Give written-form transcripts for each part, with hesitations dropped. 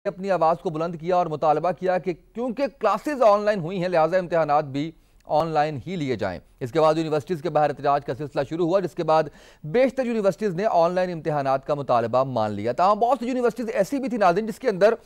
अपनी आवाज को बुलंद किया और मुतालबा किया कि क्योंकि क्लासेस ऑनलाइन हुई हैं लिहाजा इम्तिहानात भी ऑनलाइन ही लिए जाएं। इसके बाद यूनिवर्सिटीज़ के बाहर एहतजाज का सिलसिला शुरू हुआ, जिसके बाद बेशतर यूनिवर्सिटीज़ ने ऑनलाइन इम्तिहानात का मुतालबा मान लिया। ताहम बहुत सी यूनिवर्सिटीज़ ऐसी भी थी नाज़रीन जिसके अंदर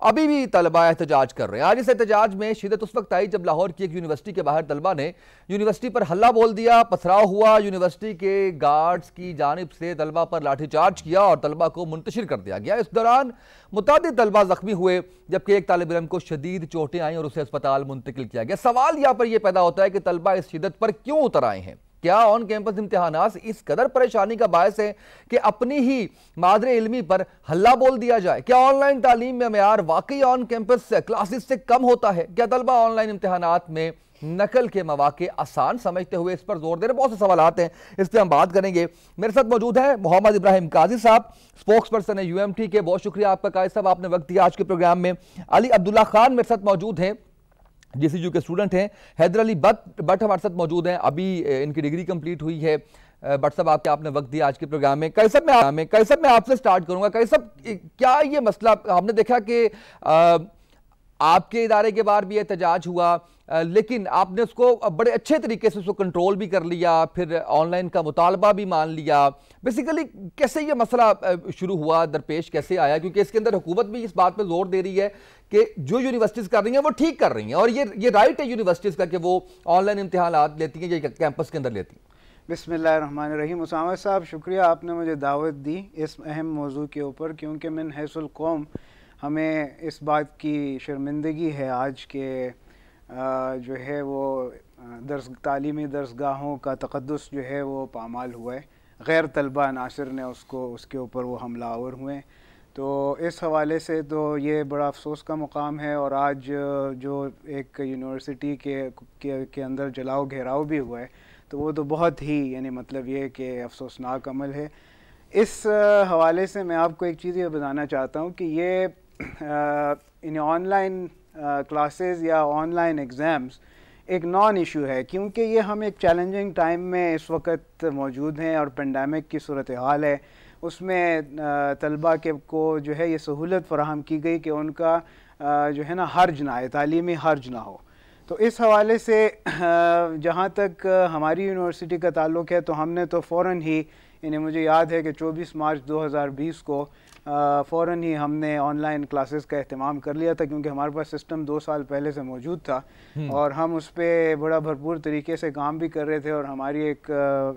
अभी भी तलबा एहतजाज कर रहे हैं। आज इस एहतजाज में शिद्दत उस वक्त आई जब लाहौर की एक यूनिवर्सिटी के बाहर तलबा ने यूनिवर्सिटी पर हल्ला बोल दिया, पथराव हुआ, यूनिवर्सिटी के गार्ड्स की जानिब से तलबा पर लाठीचार्ज किया और तलबा को मुंतशिर कर दिया गया। इस दौरान मुतादिद तलबा जख्मी हुए, जबकि एक तालिब इल्म को शदीद चोटें आईं और उसे अस्पताल मुंतकिल किया गया। सवाल यहाँ पर यह पैदा होता है कि तलबा इस शिद्दत पर क्यों उतर आए हैं? क्या ऑन कैंपस इम्तिहानात इस कदर परेशानी का बायस है कि अपनी ही मादरे इल्मी पर हल्ला बोल दिया जाए? क्या ऑनलाइन तालीम में मेयार वाकई ऑन कैंपस क्लासेस से कम होता है? क्या तलबा ऑनलाइन इम्तिहानात में नकल के मौके आसान समझते हुए इस पर जोर दे रहे? बहुत से सवाल हैं, इस पर हम बात करेंगे। मेरे साथ मौजूद है मोहम्मद इब्राहिम काजी साहब, स्पोक्स पर्सन है UMT के। बहुत शुक्रिया आपका काजी साहब, आपने वक्त दिया आज के प्रोग्राम में। अली अब्दुल्ला खान मेरे साथ मौजूद हैं, GCU के स्टूडेंट हैं। हैदर अली बट हमारे साथ मौजूद हैं, अभी इनकी डिग्री कंप्लीट हुई है। बट साहब आपने वक्त दिया आज के प्रोग्राम में। कैसे मैं आपसे स्टार्ट करूंगा। कैसे क्या ये मसला, हमने देखा कि आपके इदारे के बाहर भी एहतजाज हुआ, लेकिन आपने उसको बड़े अच्छे तरीके से उसको कंट्रोल भी कर लिया, फिर ऑनलाइन का मुतालबा भी मान लिया। बेसिकली कैसे ये मसला शुरू हुआ, दरपेश कैसे आया? क्योंकि इसके अंदर हुकूमत भी इस बात पर जोर दे रही है कि जो यूनिवर्सिटीज़ कर रही हैं वो ठीक कर रही हैं, और ये राइट है यूनिवर्सिटीज़ का कि वो ऑनलाइन इम्तिहानात लेती हैं, ये कैंपस के अंदर लेती हैं। बिस्मिल्लाहिर्रहमानिर्रहीम। उसामा साहब, शुक्रिया आपने मुझे दावत दी इस अहम मौजू के ऊपर, क्योंकि मिन हैसुल कौम हमें इस बात की शर्मिंदगी है आज के जो है वो तालीमी दरसगाहों का तक़द्दुस जो है वो पामाल हुआ है। गैर तलबा नासिर ने उसके ऊपर वो हमलावर हुए। तो इस हवाले से तो ये बड़ा अफसोस का मुकाम है। और आज जो एक यूनिवर्सिटी के अंदर जलाओ घेराव भी हुआ है, तो वो तो बहुत ही यानी मतलब ये कि अफसोसनाक अमल है। इस हवाले से मैं आपको एक चीज़ ये बताना चाहता हूँ कि ये इन ऑनलाइन क्लासेस या ऑनलाइन एग्ज़ाम्स एक नॉन इशू है, क्योंकि ये हम एक चैलेंजिंग टाइम में इस वक्त मौजूद हैं और पेंडेमिक की सूरत हाल है। उसमें तलबा के को जो है ये सहूलत फ़राहम की गई कि उनका जो है ना हर्ज ना आए, तालीमी हर्ज ना हो। तो इस हवाले से जहाँ तक हमारी यूनिवर्सिटी का ताल्लुक़ है, तो हमने तो फ़ौरन ही यानी मुझे याद है कि 24 मार्च 2020 को फ़ौरन ही हमने ऑनलाइन क्लासेस का एहतमाम कर लिया था, क्योंकि हमारे पास सिस्टम 2 साल पहले से मौजूद था और हम उस पर बड़ा भरपूर तरीके से काम भी कर रहे थे। और हमारी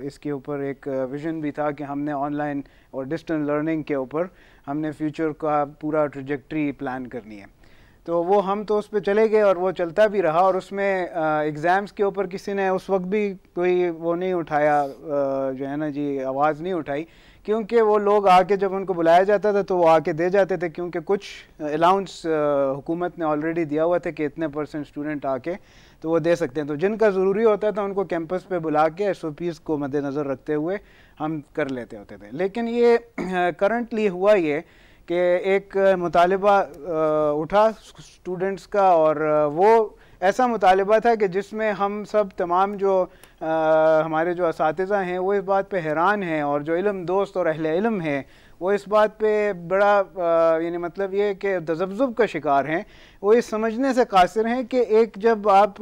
इसके ऊपर एक विज़न भी था कि हमने ऑनलाइन और डिस्टेंस लर्निंग के ऊपर हमने फ्यूचर का पूरा ट्रैजेक्टरी प्लान करनी है। तो वो हम तो उस पर चले गए और वो चलता भी रहा। और उसमें एग्ज़ाम्स के ऊपर किसी ने उस वक्त भी कोई वो नहीं उठाया, जो है ना जी, आवाज़ नहीं उठाई, क्योंकि वो लोग आके जब उनको बुलाया जाता था तो वो आके दे जाते थे, क्योंकि कुछ अलाउंस हुकूमत ने ऑलरेडी दिया हुआ था कि इतने % स्टूडेंट आके तो वो दे सकते हैं। तो जिनका ज़रूरी होता था उनको कैंपस पे बुला के SOPs को मद्देनज़र रखते हुए हम कर लेते होते थे। लेकिन ये करंटली हुआ ये कि एक मुतालिबा उठा स्टूडेंट्स का, और वो ऐसा मुतालिबा था कि जिसमें हम सब तमाम जो हमारे जो असातिज़ा हैं वो इस बात पे हैरान हैं, और जो इल्म दोस्त और अहले इल्म हैं वो इस बात पे बड़ा यानी मतलब ये कि तज़ब्ज़ुब का शिकार हैं। वो इस समझने से कासिर हैं कि एक जब आप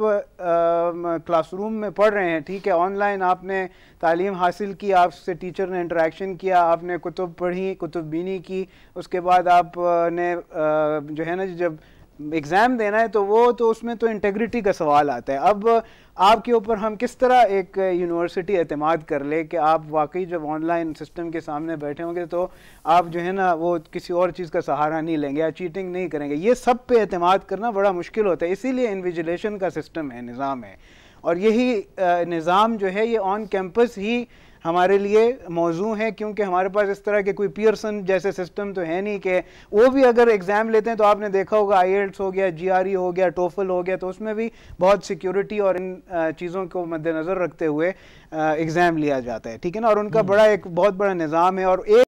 क्लासरूम में पढ़ रहे हैं, ठीक है, ऑनलाइन आपने तालीम हासिल की, आपसे टीचर ने इंटरेक्शन किया, आपने कुतुब पढ़ी, कुतुब बीनी की, उसके बाद आपने जो है ना जब एग्ज़ाम देना है तो वो तो उसमें तो इंटेग्रिटी का सवाल आता है। अब आपके ऊपर हम किस तरह एक यूनिवर्सिटी एतमाद कर ले कि आप वाकई जब ऑनलाइन सिस्टम के सामने बैठे होंगे तो आप जो है ना वो किसी और चीज़ का सहारा नहीं लेंगे या चीटिंग नहीं करेंगे। ये सब पे एतमाद करना बड़ा मुश्किल होता है। इसीलिए इन्विजिलेशन का सिस्टम है, निज़ाम है, और यही निज़ाम जो है ये ऑन कैंपस ही हमारे लिए मौजू है, क्योंकि हमारे पास इस तरह के कोई पियर्सन जैसे सिस्टम तो है नहीं कि वो भी अगर एग्ज़ाम लेते हैं तो आपने देखा होगा IELTS हो गया, GRE हो गया, TOEFL हो गया, तो उसमें भी बहुत सिक्योरिटी और इन चीज़ों को मद्देनज़र रखते हुए एग्ज़ाम लिया जाता है, ठीक है ना। और उनका बड़ा एक बहुत बड़ा निज़ाम है। और एक